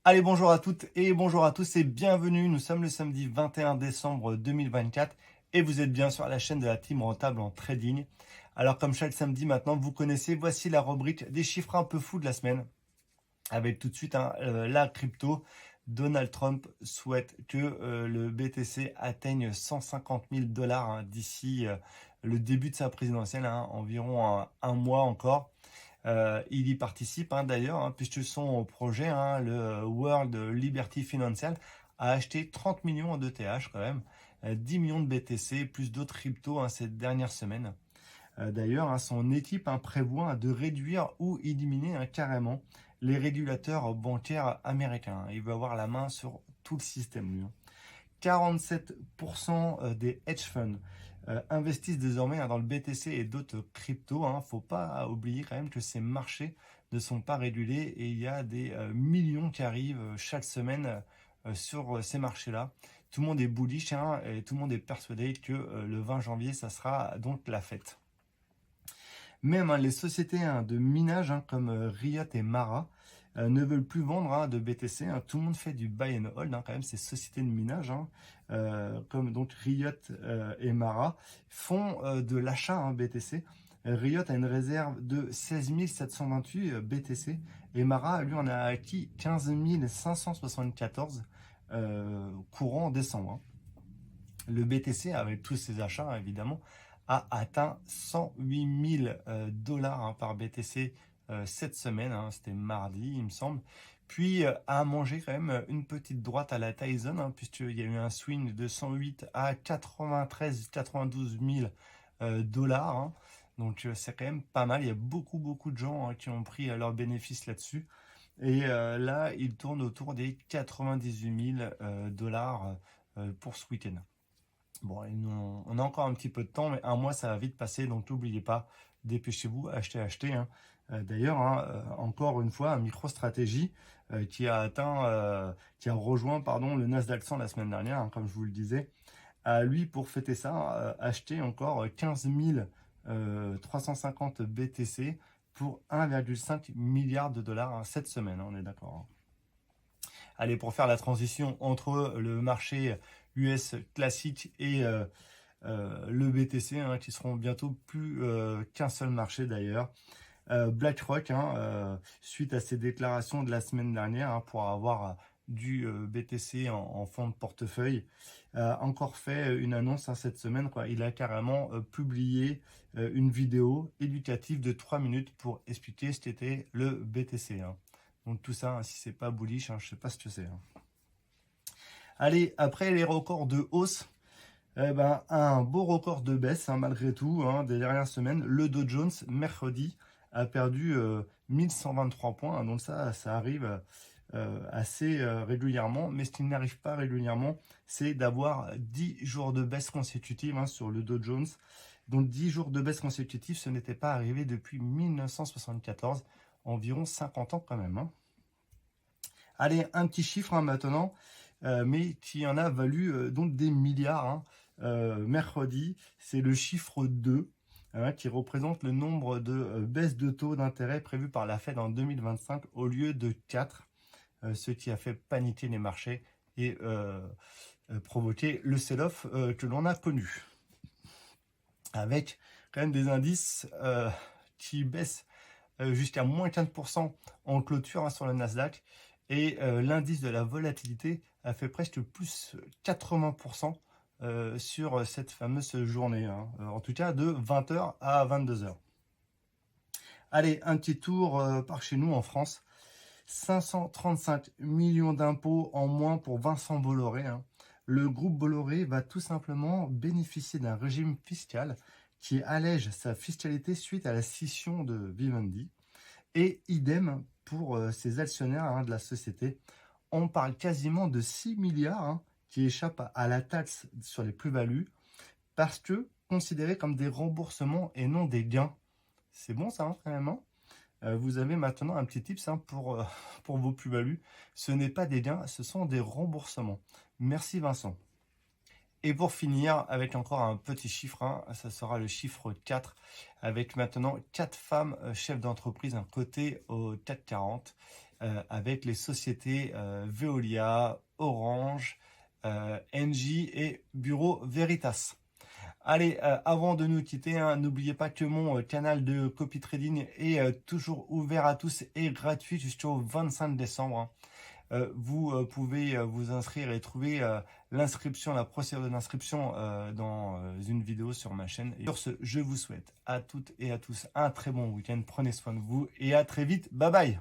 Allez, bonjour à toutes et bonjour à tous et bienvenue. Nous sommes le samedi 21 décembre 2024 et vous êtes bien sur la chaîne de la team rentable en trading. Alors, comme chaque samedi maintenant, vous connaissez, voici la rubrique des chiffres un peu fous de la semaine. Avec tout de suite la crypto. Donald Trump souhaite que le BTC atteigne 150 000 $ d'ici le début de sa présidentielle, environ un mois encore. Il y participe d'ailleurs, puisque son projet, le World Liberty Financial, a acheté 30 millions d'ETH quand même, 10 millions de BTC, plus d'autres cryptos ces dernières semaines. D'ailleurs, son équipe prévoit de réduire ou éliminer carrément les régulateurs bancaires américains. Il veut avoir la main sur tout le système, lui. 47% des hedge funds investissent désormais dans le BTC et d'autres cryptos. Il ne faut pas oublier quand même que ces marchés ne sont pas régulés et il y a des millions qui arrivent chaque semaine sur ces marchés-là. Tout le monde est bullish et tout le monde est persuadé que le 20 janvier, ça sera donc la fête. Même les sociétés de minage comme Riot et Mara ne veulent plus vendre de BTC. Tout le monde fait du buy and hold quand même. Ces sociétés de minage comme donc Riot et Mara font de l'achat BTC. Riot a une réserve de 16 728 BTC et Mara, lui, en a acquis 15 574 courant décembre. Le BTC, avec tous ces achats, évidemment, a atteint 108 000 $ par BTC cette semaine. C'était mardi, il me semble. Puis a mangé quand même une petite droite à la Tyson, puisqu'il y a eu un swing de 108 à 93-92 000 $. Donc c'est quand même pas mal. Il y a beaucoup de gens qui ont pris leurs bénéfices là-dessus. Et là, il tourne autour des 98 000 $ pour ce week-end. Bon, on a encore un petit peu de temps, mais un mois, ça va vite passer, donc n'oubliez pas, dépêchez-vous, achetez. D'ailleurs, encore une fois, MicroStrategy qui a rejoint le Nasdaq 100 la semaine dernière, comme je vous le disais, a lui, pour fêter ça, acheté encore 15 350 BTC pour 1,5 milliard de dollars cette semaine, on est d'accord. Allez, pour faire la transition entre le marché US classique et le BTC, qui seront bientôt plus qu'un seul marché d'ailleurs. BlackRock, suite à ses déclarations de la semaine dernière pour avoir du BTC en fonds de portefeuille, a encore fait une annonce cette semaine. Il a carrément publié une vidéo éducative de 3 minutes pour expliquer ce qu'était le BTC. Donc tout ça, si c'est pas bullish, je ne sais pas ce que c'est. Allez, après les records de hausse, un beau record de baisse malgré tout des dernières semaines. Le Dow Jones, mercredi, a perdu 1123 points. Donc ça arrive assez régulièrement. Mais ce qui n'arrive pas régulièrement, c'est d'avoir 10 jours de baisse consécutive sur le Dow Jones. Donc 10 jours de baisse consécutive, ce n'était pas arrivé depuis 1974, environ 50 ans quand même. Allez, un petit chiffre maintenant, mais qui en a valu donc des milliards. Mercredi, c'est le chiffre 2 qui représente le nombre de baisses de taux d'intérêt prévues par la Fed en 2025 au lieu de 4, ce qui a fait paniquer les marchés et provoquer le sell-off que l'on a connu. Avec quand même des indices qui baissent jusqu'à moins 15% en clôture sur le Nasdaq. Et l'indice de la volatilité a fait presque plus 80% sur cette fameuse journée. En tout cas, de 20h à 22h. Allez, un petit tour par chez nous en France. 535 millions d'impôts en moins pour Vincent Bolloré. Le groupe Bolloré va tout simplement bénéficier d'un régime fiscal qui allège sa fiscalité suite à la scission de Vivendi. Et idem pour ces actionnaires de la société. On parle quasiment de 6 milliards qui échappent à la taxe sur les plus-values parce que considérés comme des remboursements et non des gains. C'est bon ça quand même. Vous avez maintenant un petit tips pour vos plus-values. Ce n'est pas des gains, ce sont des remboursements. Merci Vincent. Et pour finir, avec encore un petit chiffre, ça sera le chiffre 4, avec maintenant 4 femmes chefs d'entreprise cotées au CAC 40. avec les sociétés Veolia, Orange, Engie et Bureau Veritas. Allez, avant de nous quitter, hein, n'oubliez pas que mon canal de copy trading est toujours ouvert à tous et gratuit jusqu'au 25 décembre. Hein. Vous pouvez vous inscrire et trouver l'inscription, la procédure d'inscription dans une vidéo sur ma chaîne. Et sur ce, je vous souhaite à toutes et à tous un très bon week-end. Prenez soin de vous et à très vite. Bye bye.